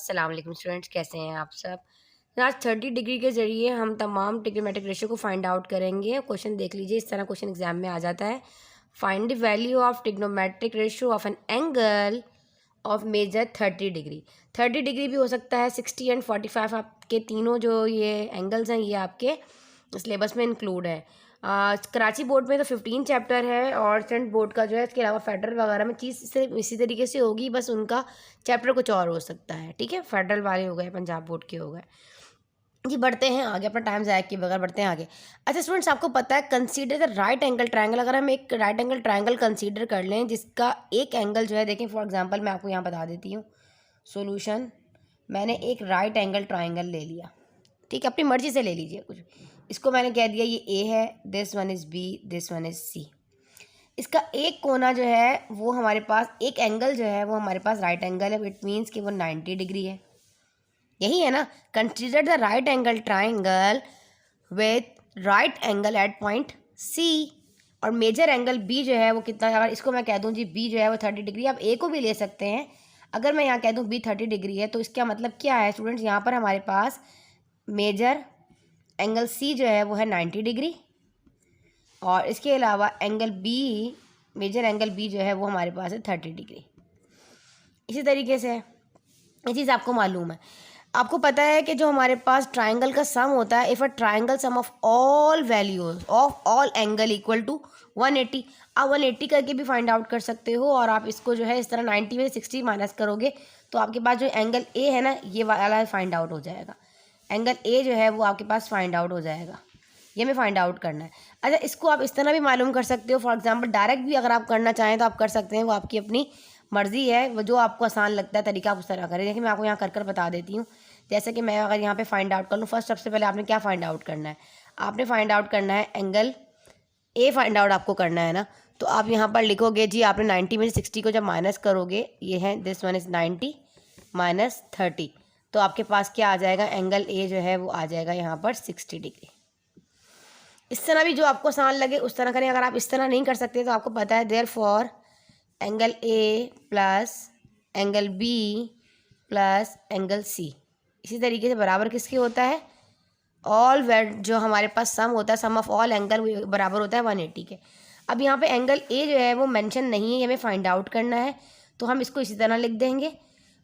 अस्सलाम वालेकुम स्टूडेंट्स, कैसे हैं आप सब। आज 30 डिग्री के ज़रिए हम तमाम ट्रिग्नोमेट्रिक रेशियो को फाइंड आउट करेंगे। क्वेश्चन देख लीजिए, इस तरह क्वेश्चन एग्जाम में आ जाता है। Find the value of trigonometric ratio of an angle of measure 30 degree. 30 degree भी हो सकता है, 60 एंड 45 आपके तीनों जो ये एंगल्स हैं ये आपके सिलेबस में इंक्लूड है। कराची बोर्ड में तो 15 चैप्टर है और स्टैंड बोर्ड का जो है इसके अलावा फेडरल वगैरह में चीज़ सिर्फ इसी तरीके से होगी, बस उनका चैप्टर कुछ और हो सकता है। ठीक है, फेडरल वाले हो गए, पंजाब बोर्ड के हो गए जी। बढ़ते हैं आगे, अपना टाइम ज़ाया किए बगैर बढ़ते हैं आगे। अच्छा स्टूडेंट्स, आपको पता है consider the right angle triangle. अगर हम एक राइट एंगल ट्रायंगल कंसीडर कर लें जिसका एक एंगल जो है, देखें फॉर एग्जांपल मैं आपको यहाँ बता देती हूँ सॉल्यूशन। मैंने एक राइट एंगल ट्रायंगल ले लिया, ठीक है, अपनी मर्जी से ले लीजिए कुछ। इसको मैंने कह दिया ये ए है, this one is B, this one is C. इसका एक कोना जो है वो हमारे पास, एक एंगल जो है वो हमारे पास राइट एंगल है। इट मीन्स कि वो 90 डिग्री है, यही है ना। Consider the right angle triangle with right angle at point C. और मेजर एंगल बी जो है वो कितना, अगर इसको मैं कह दूं जी बी जो है वो 30 डिग्री, आप ए को भी ले सकते हैं। अगर मैं यहाँ कह दूं बी 30 डिग्री है तो इसका मतलब क्या है स्टूडेंट्स, यहाँ पर हमारे पास मेजर एंगल सी जो है वो है 90 डिग्री और इसके अलावा angle B, measure angle B जो है वो हमारे पास है 30 डिग्री। इसी तरीके से ये चीज़ आपको मालूम है। आपको पता है कि जो हमारे पास ट्राइंगल का सम होता है, if a triangle sum of all values of all angle equal to 180, आप 180 करके भी फाइंड आउट कर सकते हो। और आप इसको जो है इस तरह 90 में 60 माइनस करोगे तो आपके पास जो एंगल ए है ना, ये वाला फाइंड आउट हो जाएगा। एंगल ए जो है वो आपके पास फाइंड आउट हो जाएगा, ये हमें फाइंड आउट करना है। अच्छा, इसको आप इस तरह भी मालूम कर सकते हो, फॉर एग्जांपल डायरेक्ट भी अगर आप करना चाहें तो आप कर सकते हैं, वो आपकी अपनी मर्ज़ी है। वो जो आपको आसान लगता है तरीका आप उस तरह करें। देखिए मैं आपको यहाँ कर बता देती हूँ। जैसे कि मैं अगर यहाँ पे फाइंड आउट कर लूँ, फर्स्ट सबसे पहले आपने क्या फाइंड आउट करना है, आपने फाइंड आउट करना है एंगल ए फाइंड आउट आपको करना है ना। तो आप यहाँ पर लिखोगे जी, आपने 90 में 60 को जब माइनस करोगे, ये है दिस वन इज़ 90 माइनस 30, तो आपके पास क्या आ जाएगा, एंगल ए जो है वो आ जाएगा यहाँ पर 60 डिग्री। इस तरह भी जो आपको आसान लगे उस तरह करें। अगर आप इस तरह नहीं कर सकते तो आपको पता है therefore angle A plus angle B plus angle C, इसी तरीके से बराबर किसके होता है, ऑल जो हमारे पास सम होता है, सम ऑफ ऑल एंगल बराबर होता है 180 के। अब यहाँ पे एंगल ए जो है वो मेंशन नहीं है, ये हमें फाइंड आउट करना है, तो हम इसको इसी तरह लिख देंगे।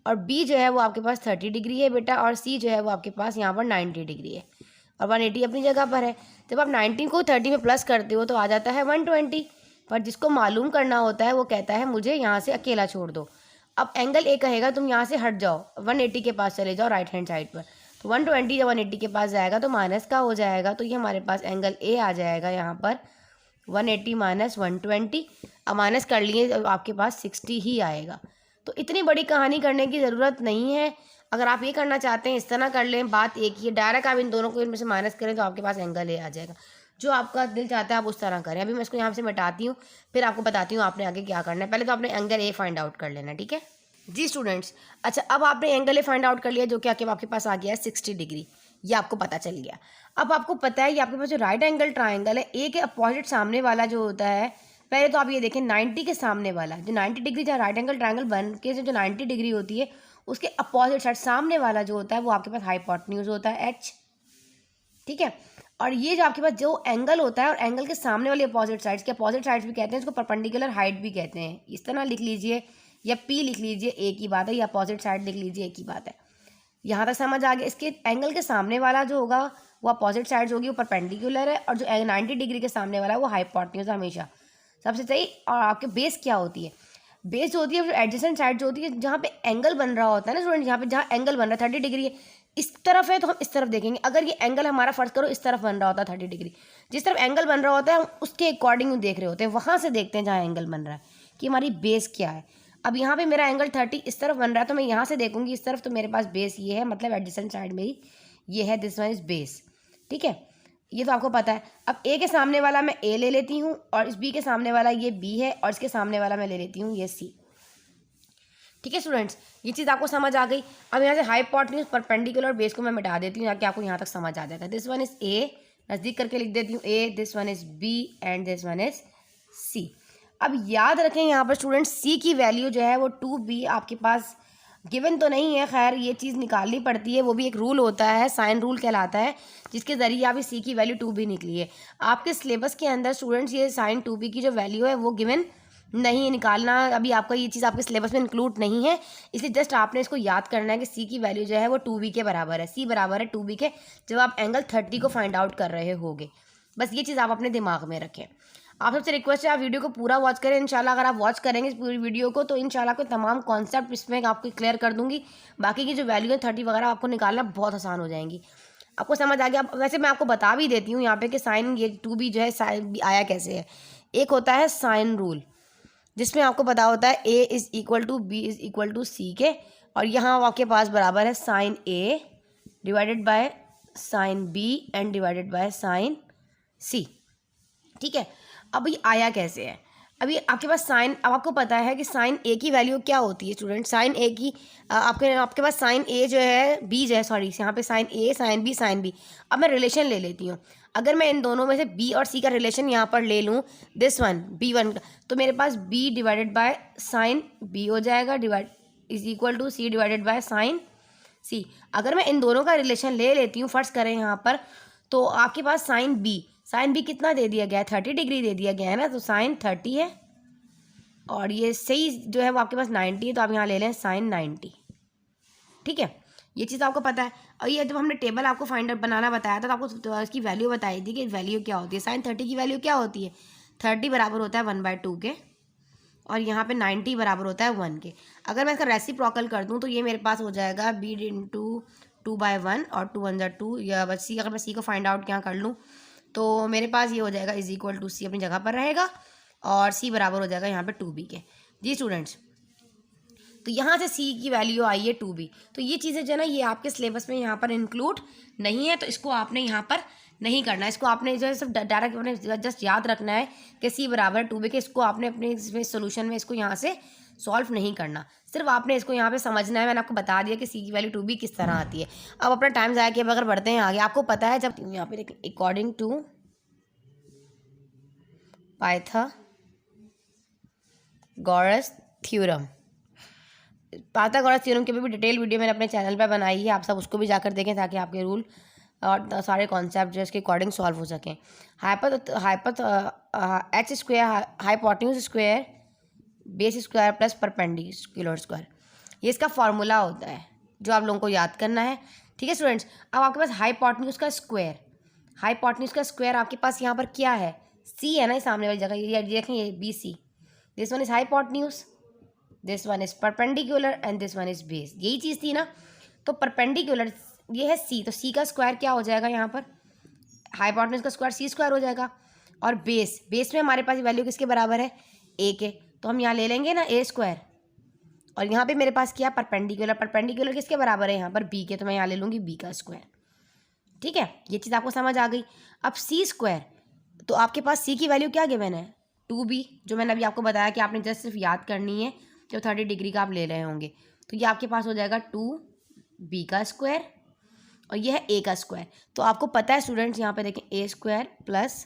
और बी जो है वो आपके पास 30 डिग्री है बेटा, और सी जो है वो आपके पास यहाँ पर 90 डिग्री है और 180 अपनी जगह पर है। जब आप 90 को 30 में प्लस करते हो तो आ जाता है 120, पर जिसको मालूम करना होता है वो कहता है मुझे यहाँ से अकेला छोड़ दो। अब एंगल ए कहेगा तुम यहाँ से हट जाओ, 180 के पास चले जाओ राइट हैंड साइड पर, तो 120 जब 180 के पास जाएगा तो माइनस का हो जाएगा, तो ये हमारे पास एंगल ए आ जाएगा यहाँ पर 180 माइनस 120। अब माइनस कर लिए तो आपके पास 60 ही आएगा। तो इतनी बड़ी कहानी करने की ज़रूरत नहीं है। अगर आप ये करना चाहते हैं इस तरह कर लें, बात एक ही है, डायरेक्ट आप इन दोनों को इनमें से माइनस करें तो आपके पास एंगल ए आ जाएगा। जो आपका दिल चाहता है आप उस तरह करें। अभी मैं इसको यहाँ से मिटाती हूँ, फिर आपको बताती हूँ आपने आगे क्या करना है। पहले तो आपने एंगल ए फाइंड आउट कर लेना, ठीक है जी स्टूडेंट्स। अच्छा, अब आपने एंगल ए फाइंड आउट कर लिया जो कि आपके पास आ गया है 60 डिग्री, ये आपको पता चल गया। अब आपको पता है कि आपके पास जो राइट एंगल ट्राइंगल है, ए के अपोजिट सामने वाला जो होता है, पहले तो आप ये देखें 90 के सामने वाला जो 90 डिग्री, जहाँ राइट एंगल ट्राइंगल बन के जो 90 डिग्री होती है उसके अपोजिट साइड सामने वाला जो होता है वो आपके पास हाइपोटेन्यूज होता है एच, ठीक है। और ये जो आपके पास जो एंगल होता है और एंगल के सामने वाले अपोजिट साइड्स के अपोजिट साइड्स भी कहते हैं, इसको परपेंडिकुलर हाइट भी कहते हैं। इस तरह लिख लीजिए या पी लिख लीजिए, एक ही बात है, या अपोजिट साइड लिख लीजिए, एक ही बात है। यहाँ तक समझ आ गया। इसके एंगल के सामने वाला जो होगा वो अपोजिट साइड्स होगी, वो परपेंडिकुलर है, और जो 90 डिग्री के सामने वाला है वो हाइपोटेन्यूज हमेशा सबसे सही। और आपके बेस क्या होती है, बेस होती है जो एडजेसेंट साइड जो होती है, जहाँ पे एंगल बन रहा होता है ना स्टूडेंट, यहाँ पे जहाँ एंगल बन रहा है 30 डिग्री है, इस तरफ है तो हम इस तरफ देखेंगे। अगर ये एंगल हमारा फर्ज करो इस तरफ बन रहा होता है 30 डिग्री, जिस तरफ एंगल बन रहा होता है हम उसके अकॉर्डिंग देख रहे होते हैं, वहाँ से देखते हैं जहाँ एंगल बन रहा है कि हमारी बेस क्या है। अब यहाँ पे मेरा एंगल 30 इस तरफ बन रहा है तो मैं यहाँ से देखूंगी इस तरफ, तो मेरे पास बेस ये है, मतलब एडजेसेंट साइड मेरी ये है, दिस वन इज बेस, ठीक है। ये तो आपको पता है। अब ए के सामने वाला मैं ए ले लेती हूँ, और इस बी के सामने वाला ये बी है, और इसके सामने वाला मैं ले लेती हूँ ये सी, ठीक है स्टूडेंट्स। ये चीज़ आपको समझ आ गई। अब यहाँ से हाइपोटेन्यूज, परपेंडिकुलर, बेस को मैं मिटा देती हूँ ताकि आपको यहाँ तक समझ आ जाएगा। दिस वन इज ए, नज़दीक करके लिख देती हूँ A, this one is B and this one is C. अब याद रखें यहाँ पर स्टूडेंट्स सी की वैल्यू जो है वो 2b आपके पास गिवन तो नहीं है, खैर ये चीज़ निकालनी पड़ती है, वो भी एक रूल होता है, साइन रूल कहलाता है, जिसके ज़रिए आप सी की वैल्यू 2b निकली है। आपके सिलेबस के अंदर स्टूडेंट्स ये साइन 2b की जो वैल्यू है वो गिवन नहीं निकालना, अभी आपका ये चीज़ आपके सिलेबस में इंक्लूड नहीं है, इसलिए जस्ट आपने इसको याद करना है कि सी की वैल्यू जो है वो 2b के बराबर है। सी बराबर है 2b के जब आप एंगल 30 को फाइंड आउट कर रहे होगे। बस ये चीज़ आप अपने दिमाग में रखें। आप सबसे रिक्वेस्ट है आप वीडियो को पूरा वॉच करें। इंशाल्लाह अगर आप वॉच करेंगे इस पूरी वीडियो को तो इंशाल्लाह को तमाम कॉन्सेप्ट इसमें आपको क्लियर कर दूंगी। बाकी की जो वैल्यू है 30 वगैरह आपको निकालना बहुत आसान हो जाएंगी, आपको समझ आ गया। वैसे मैं आपको बता भी देती हूँ यहाँ पे कि साइन ये 2b जो है साइन आया कैसे है। एक होता है साइन रूल, जिसमें आपको पता होता है a is equal to B is equal to C के, और यहाँ आपके पास बराबर है sine a divided by sine b and divided by sine c। ठीक है, अब ये आया कैसे है। अभी आपके पास साइन, अब आपको पता है कि साइन ए की वैल्यू क्या होती है स्टूडेंट। साइन ए की आपके पास साइन ए जो है बी जो है, सॉरी यहाँ पे साइन ए साइन बी साइन बी। अब मैं रिलेशन ले लेती हूँ, अगर मैं इन दोनों में से बी और सी का रिलेशन यहाँ पर ले लूँ, दिस वन b1, तो मेरे पास b divided by sine b हो जाएगा, divide is equal to C divided by sine सी। अगर मैं इन दोनों का रिलेशन ले लेती हूँ, फर्स्ट करें यहाँ पर, तो आपके पास साइन बी कितना दे दिया गया है, 30 डिग्री दे दिया गया है ना, तो साइन 30 है, और ये सही जो है वो आपके पास 90 है, तो आप यहाँ ले लें साइन 90। ठीक है, ये चीज़ आपको पता है। और ये जब हमने टेबल आपको फाइंड आउट बनाना बताया था तो आपको तो इसकी वैल्यू बताई थी कि वैल्यू क्या होती है। साइन 30 की वैल्यू क्या होती है, 30 बराबर होता है 1/2 के, और यहाँ पे 90 बराबर होता है 1 के। अगर मैं इसका रेसिप्रोकल कर दूँ तो ये मेरे पास हो जाएगा b इंटू 2/1 और 2 1 2, या बस सी, अगर मैं सी को फाइंड आउट क्या कर लूँ तो मेरे पास ये हो जाएगा इज इक्वल टू सी अपनी जगह पर रहेगा, और सी बराबर हो जाएगा यहाँ पे 2b के। जी स्टूडेंट्स, तो यहाँ से सी की वैल्यू आई है 2b। तो ये चीज़ें जो है ना ये आपके सिलेबस में यहाँ पर इंक्लूड नहीं है, तो इसको आपने यहाँ पर नहीं करना है। इसको आपने जो है सब डायरेक्ट अपने जस्ट याद रखना है कि सी बराबर है 2b के। इसको आपने अपने इसमें सोल्यूशन में इसको यहाँ से सॉल्व नहीं करना, सिर्फ आपने इसको यहाँ पे समझना है। मैंने आपको बता दिया कि सी की वैल्यू 2b किस तरह आती है। अब अपना टाइम ज़ाया किए बगैर बढ़ते हैं आगे। आपको पता है जब यहाँ पे देखिए, according to Pythagoras theorem, Pythagoras theorem की भी डिटेल वीडियो मैंने अपने चैनल पर बनाई है, आप सब उसको भी जाकर देखें ताकि आपके रूल और सारे कॉन्सेप्ट जो इसके अकॉर्डिंग सॉल्व हो सकें। H square hypotenuse square base square plus perpendicular square, ये इसका फॉर्मूला होता है जो आप लोगों को याद करना है। ठीक है स्टूडेंट्स, अब आपके पास हाइपोटेन्यूज का स्क्वायर, हाइपोटेन्यूज का स्क्वायर आपके पास यहाँ पर क्या है, सी है ना सामने वाली जगह, ये देखें ये B C, this one is hypotenuse, this one is perpendicular and this one is base, यही चीज़ थी ना। तो परपेंडिकुलर ये है सी, तो सी का स्क्वायर क्या हो जाएगा यहाँ पर, हाइपोटेन्यूज का स्क्वायर सी स्क्वायर हो जाएगा, और बेस में हमारे पास वैल्यू किसके बराबर है, ए के, तो हम यहाँ ले लेंगे ना ए स्क्वायर, और यहाँ पे मेरे पास क्या परपेंडिकुलर किसके बराबर है यहाँ पर बी के, तो मैं यहाँ ले लूँगी बी का स्क्वायर। ठीक है, ये चीज़ आपको समझ आ गई। अब सी स्क्वायर, तो आपके पास सी की वैल्यू क्या गिवन है 2b, जो मैंने अभी आपको बताया कि आपने जस्ट सिर्फ याद करनी है जो 30 डिग्री का आप ले रहे होंगे, तो ये आपके पास हो जाएगा 2b का स्क्वायर, और ये है ए का स्क्वायर। तो आपको पता है स्टूडेंट्स यहाँ पे देखें ए स्क्वायर प्लस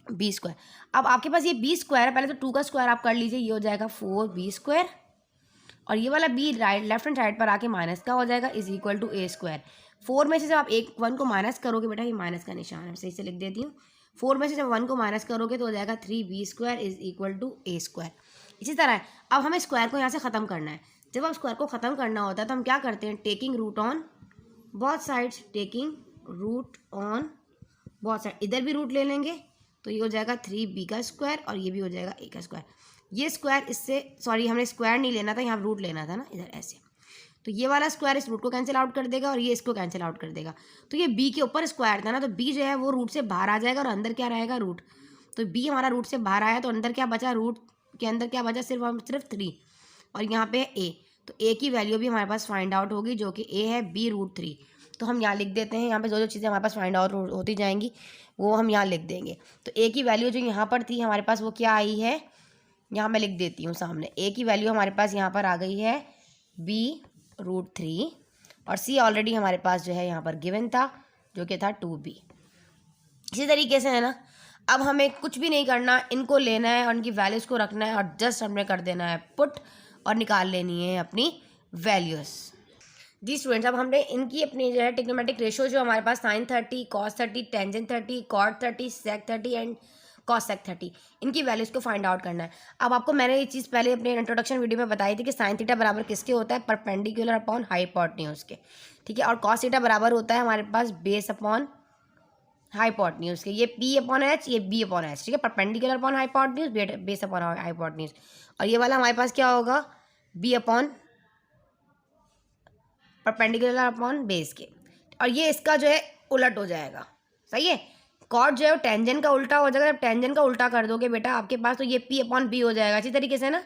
बी स्क्वायर। अब आपके पास ये बी स्क्वायर है, पहले तो 2 का स्क्वायर आप कर लीजिए, ये हो जाएगा 4b स्क्वायर, और ये वाला B right left hand side पर आके माइनस का हो जाएगा is equal to A square. 4 में से जब आप 1 को माइनस करोगे, बेटा ये माइनस का निशान है, सही से लिख देती हूँ, 4 में से जब 1 को माइनस करोगे तो हो जाएगा 3b square is equal to A square. इसी तरह अब हमें स्क्वायर को यहाँ से ख़त्म करना है। जब आप स्क्वायर को ख़त्म करना होता है तो हम क्या करते हैं, taking root on both sides, taking root on both side, इधर भी रूट ले लेंगे तो ये हो जाएगा 3b का स्क्वायर, और ये भी हो जाएगा a का स्क्वायर। ये स्क्वायर इससे, सॉरी हमने स्क्वायर नहीं लेना था, यहाँ रूट लेना था ना इधर ऐसे, तो ये वाला स्क्वायर इस रूट को कैंसिल आउट कर देगा और ये इसको कैंसिल आउट कर देगा। तो ये b के ऊपर स्क्वायर था ना, तो b जो है वो रूट से बाहर आ जाएगा और अंदर क्या रहेगा रूट, तो b हमारा रूट से बाहर आया तो अंदर क्या बचा, रूट के अंदर क्या बचा, सिर्फ 3, और यहाँ पे a, तो a की वैल्यू भी हमारे पास फाइंड आउट होगी जो कि a है b √3। तो हम यहाँ लिख देते हैं, यहाँ पे जो चीज़ें हमारे पास फाइंड आउट होती जाएंगी वो हम यहाँ लिख देंगे। तो a की वैल्यू जो यहाँ पर थी हमारे पास वो क्या आई है, यहाँ मैं लिख देती हूँ सामने, a की वैल्यू हमारे पास यहाँ पर आ गई है b √3, और c ऑलरेडी हमारे पास जो है यहाँ पर गिवन था जो कि था 2b। इसी तरीके से है ना, अब हमें कुछ भी नहीं करना, इनको लेना है और इनकी वैल्यूज़ को रखना है और जस्ट हमने कर देना है पुट, और निकाल लेनी है अपनी वैल्यूज़। जी स्टूडेंट्स, अब हमने इनकी अपनी जो है ट्रिग्नोमेट्रिक रेशियो जो हमारे पास sine 30, cos 30, tangent 30, cot 30, sec 30 and cosec 30, इनकी वैल्यूज़ को फाइंड आउट करना है। अब आपको मैंने ये चीज़ पहले अपने इंट्रोडक्शन वीडियो में बताई थी कि साइन थीटा बराबर किसके होता है, परपेंडिकुलर अपॉन हाइपोटेन्यूज के, ठीक है। और कॉस थीटा बराबर होता है हमारे पास बेस अपॉन हाइपोटेन्यूज के, ये पी अपॉन एच, ये बी अपॉन एच, ठीक है। Perpendicular upon hypotenuse, base upon hypotenuse, और ये वाला हमारे पास क्या होगा, B upon perpendicular upon base के, और ये इसका जो है उलट हो जाएगा, सही है। कॉट जो है टेंजेंट का उल्टा हो जाएगा, जब टेंजेंट का उल्टा कर दोगे बेटा आपके पास, तो ये पी अपॉन बी हो जाएगा, अच्छी तरीके से ना,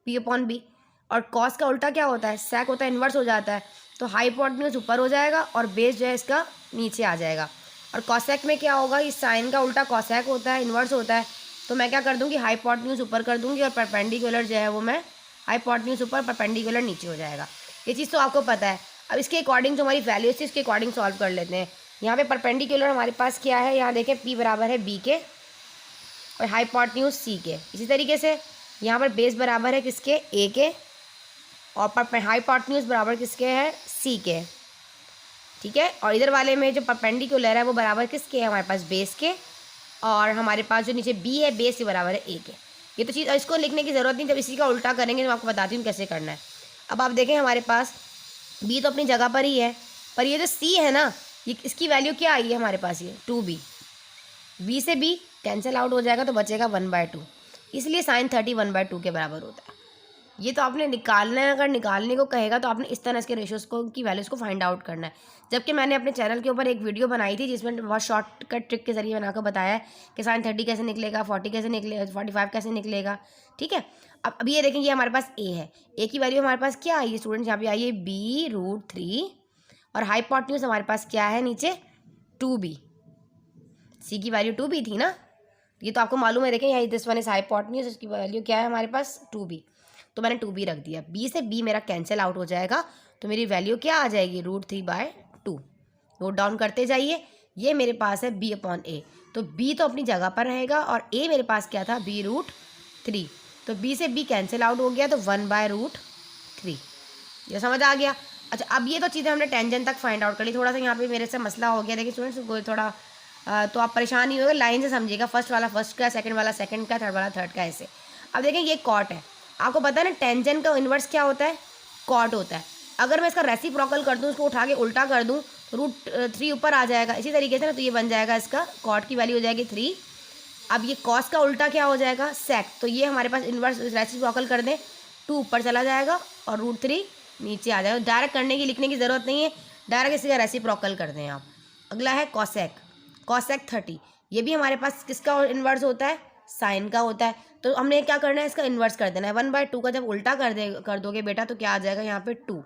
पी अपॉन बी। और कॉस का उल्टा क्या होता है, सेक होता है, इन्वर्स हो जाता है, तो हाइपोटेन्यूज ऊपर हो जाएगा और बेस जो है इसका नीचे आ जाएगा। और कॉसेक में क्या होगा, इस साइन का उल्टा कॉसेक होता है, इन्वर्स होता है, तो मैं क्या कर दूँगी, हाइपोटेन्यूज ऊपर कर दूँगी और परपेंडिकुलर जो है वो मैं हाइपोटेन्यूज ऊपर, परपेंडिकुलर नीचे हो जाएगा। ये चीज़ तो आपको पता है। अब इसके अकॉर्डिंग जो हमारी वैल्यूज थी उसके अकॉर्डिंग सॉल्व कर लेते हैं। यहाँ पे परपेंडिकुलर हमारे पास क्या है, यहाँ देखें पी बराबर है बी के और हाइपोटेन्यूज सी के। इसी तरीके से यहाँ पर बेस बराबर है किसके, ए के, और हाइपोटेन्यूज बराबर किसके है, सी के, ठीक है। और इधर वाले में जो परपेंडिकुलर है वो बराबर किसके है, हमारे पास बेस के, और हमारे पास जो नीचे बी है बेस के बराबर है ए के। ये तो चीज़ इसको लिखने की ज़रूरत नहीं, जब इसी का उल्टा करेंगे तो मैं आपको बताती हूँ कैसे करना है। अब आप देखें हमारे पास बी तो अपनी जगह पर ही है, पर ये जो सी है ना, ये इसकी वैल्यू क्या आई है हमारे पास, ये 2b, बी से बी कैंसिल आउट हो जाएगा तो बचेगा 1/2, इसलिए साइन 30 1/2 के बराबर होता है। ये तो आपने निकालना है, अगर निकालने को कहेगा तो आपने इस तरह इसके रेशियोज़ को की वैल्यूज़ को फाइंड आउट करना है। जबकि मैंने अपने चैनल के ऊपर एक वीडियो बनाई थी जिसमें बहुत शॉर्टकट ट्रिक के जरिए बनाकर बताया है कि साइन 30 कैसे निकलेगा, 40 कैसे निकलेगा, 45 कैसे निकलेगा, ठीक है। अब ये देखें, ये हमारे पास ए है, ए की वैल्यू हमारे पास क्या आई है स्टूडेंट्स, यहाँ पे आई है b√3, और हाइपोटेन्यूज हमारे पास क्या है नीचे 2b, सी की वैल्यू 2b थी ना, ये तो आपको मालूम है। देखें यहाँ दिस वन इज हाइपोटेन्यूज, इसकी वैल्यू क्या है हमारे पास 2b, तो मैंने 2b रख दिया। b से b मेरा कैंसिल आउट हो जाएगा, तो मेरी वैल्यू क्या आ जाएगी, √3/2। नोट डाउन करते जाइए, ये मेरे पास है b अपॉन ए, तो b तो अपनी जगह पर रहेगा, और a मेरे पास क्या था, b√3, तो b से b कैंसिल आउट हो गया, तो 1/√3। ये समझ आ गया। अच्छा, अब ये तो चीज़ें हमने टेंजेंट तक फाइंड आउट कर ली। थोड़ा सा यहाँ पे मेरे से मसला हो गया, देखिए स्टूडेंट्स थोड़ा तो आप परेशान नहीं होगा, लाइन से समझिएगा, फर्स्ट वाला फर्स्ट का, सेकंड वाला सेकंड का, थर्ड वाला थर्ड का, ऐसे। अब देखें ये कॉट है, आपको पता है ना टेंजेंट का इन्वर्स क्या होता है, कॉट होता है। अगर मैं इसका रेसिप्रोकल कर दूँ, उसको उठा के उल्टा कर दूँ, तो √3 ऊपर आ जाएगा, इसी तरीके से ना, तो ये बन जाएगा इसका कॉट की वैल्यू हो जाएगी 3। अब ये कॉस का उल्टा क्या हो जाएगा, सेक, तो ये हमारे पास इन्वर्स रेसिप्रोकल कर दें, 2 ऊपर चला जाएगा और √3 नीचे आ जाएगा। डायरेक्ट करने की, लिखने की ज़रूरत नहीं है, डायरेक्ट इसी का रेसिप्रोकल कर दें आप। अगला है कॉसेक, कॉसेक 30, ये भी हमारे पास किसका इन्वर्स होता है, साइन का होता है, तो हमने क्या करना है, इसका इन्वर्स कर देना है। 1/2 का जब उल्टा कर दोगे बेटा, तो क्या आ जाएगा यहाँ पे 2,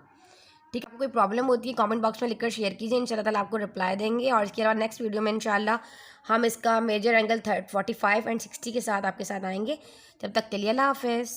ठीक है। आपको कोई प्रॉब्लम होती है कमेंट बॉक्स में लिखकर शेयर कीजिए, इंशाल्लाह ताला आपको रिप्लाई देंगे। और इसके अलावा नेक्स्ट वीडियो में इंशाल्लाह हम इसका मेजर एंगल 45 एंड 60 के साथ आपके साथ आएंगे। तब तक के लिए अल्लाह हाफिज़।